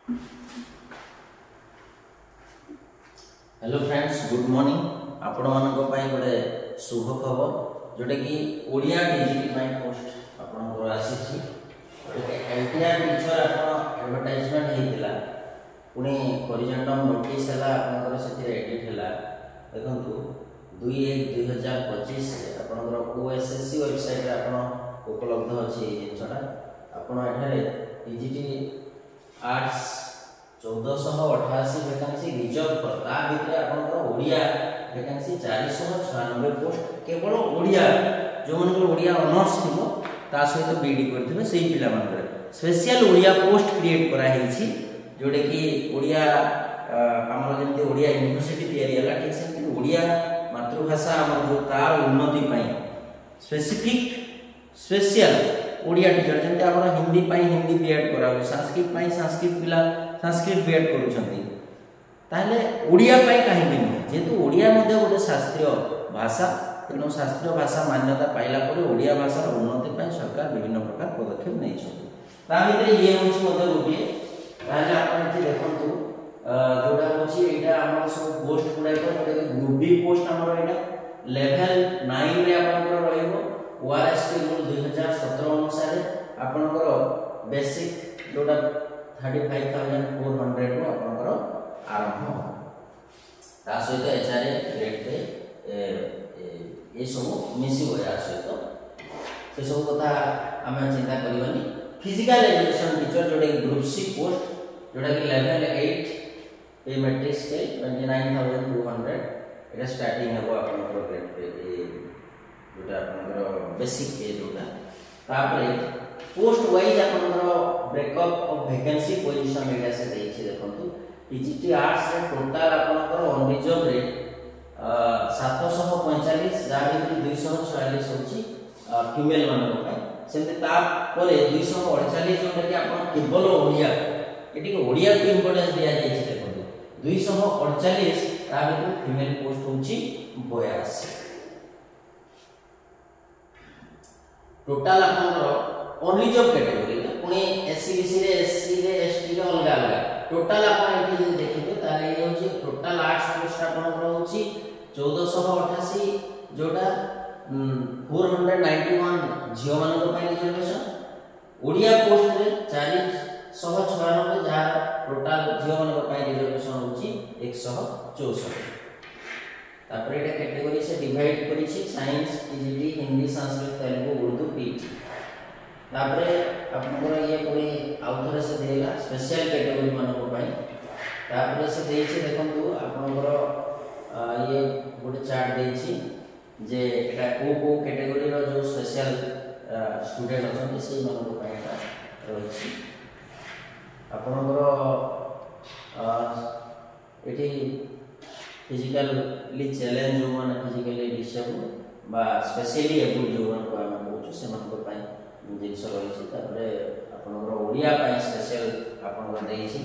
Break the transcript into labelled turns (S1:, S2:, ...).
S1: Hello friends, good morning. आपण मानको पई गोटे शुभ खबर जोटे कि ओडिया डिजिटल माइ पोस्ट आपण को आसी एलटीआर टीचर आपण एडवर्टाइजमेंट हेतिला पुनी हॉरिजॉन्टल नोटिस हला आपण से एडिट हला देखंतु 2/1/2025 आपण ओएसएससी वेबसाइट रे आपण उपलब्ध अछि जिनछटा आपण एठारे टीजीटी आर्ट्स 1488 वैकेंसी रिजर्व पर ता भितर आपनकर ओडिया वैकेंसी 496 पोस्ट केवल ओडिया जो मनकर ओडिया ऑनर्स थिबो ता सहित बीडी करथिबे सेही पिला मनकर स्पेशल ओडिया पोस्ट क्रिएट करा हेछि जोडे कि ओडिया हमर जेंति ओडिया यूनिवर्सिटी तयारी हला ठीक से ओडिया मातृभाषा हमर जो तार उन्नति पई स्पेसिफिक स्पेशल ओडिया टीचर जेंति हमर हिंदी पई हिंदी बीएड करा हो संस्कृत पई संस्कृत पिला संस्कृत बीएड करूछंती ताले ओडिया पाई काहे दिन जेतु ओडिया मध्ये गोटे शास्त्रीय भाषा तेनो शास्त्रीय भाषा मान्यता पाइला परे ओडिया भाषार उन्नति पाई सरकार विभिन्न प्रकार पदक्षेप नै छथि ता भितर ये होछि मध्ये गोटे ताले आपण एठी देखंतु जोडा होछि एटा हमर सब पोस्ट गुडा को ग्रुप बी पोस्ट हमर एटा लेवल 9 रे आपनकर रहइबो ओआरएसपी रूल 2017 अनुसार आपनकर बेसिक जोडा 35,400 रो आपनकर आरंभ ता सहित एचआरए ग्रेड पे ए सब मिसी होया सहित से सब कथा हम चिंता करबानी फिजिकल एजुकेशन टीचर जोडे ग्रुप सी पोस्ट जोडा कि लेवल 8 पे मैट्रिक्स के 29,200 एटा स्टार्टिंग हेबो आपनकर ग्रेड पे जोडा आपनकर बेसिक पे जोडा तापरे पोस्ट वाइज आपनकर ब्रेकअप ऑफ वैकेंसी पोजीशन एटा से देछि देखंतु टीजीटी आर्ट्स रे टोटल आपनकर अनरिजर्व रे 745 जा भितर 246 होछि फीमेल मानक पय सेते ता परे 248 जोटा कि आपन केवल ओडिया एटी के ओडिया के इंपोर्टेंस दिया जाय छै देखंतु 248 ता भितर फीमेल पोस्ट होछि 82 टोटल आपनकर अनरिजर्व कैटेगरी पुणी एससी बीसी रे एससी रे एसटी रे अलग अलग टोटल आपण एठी देखिबे ताले ये होची टोटल आर्ट्स पोस्ट आपण होची 1488 जोटा 491 जियो मानक पय रिजर्वेशन ओडिया पोस्ट रे 496 जहा टोटल जियो मानक पय रिजर्वेशन होची 164 तापर एटा कैटेगरी से डिवाइड करी छी science TGT Hindi Sanskrit Telugu Urdu PT तापरे आपनकर ये कोई आउथर से देला स्पेशल कैटेगरी मानको पई तापरे से देछि देखंतु आपनकर ये गोटे चार्ट देछि जे एटा को कैटेगरी रो जो स्पेशल स्टूडेंट अछन से मानको पई एटा रहछि आपनकर एठी फिजिकली चैलेंज जो माने फिजिकली डिसेबल बा स्पेशली एबल जो माने को हम कहू से मानको पई जिनस रही तापर आपनकर ओडिया पाई स्पेशल आपनकर देछि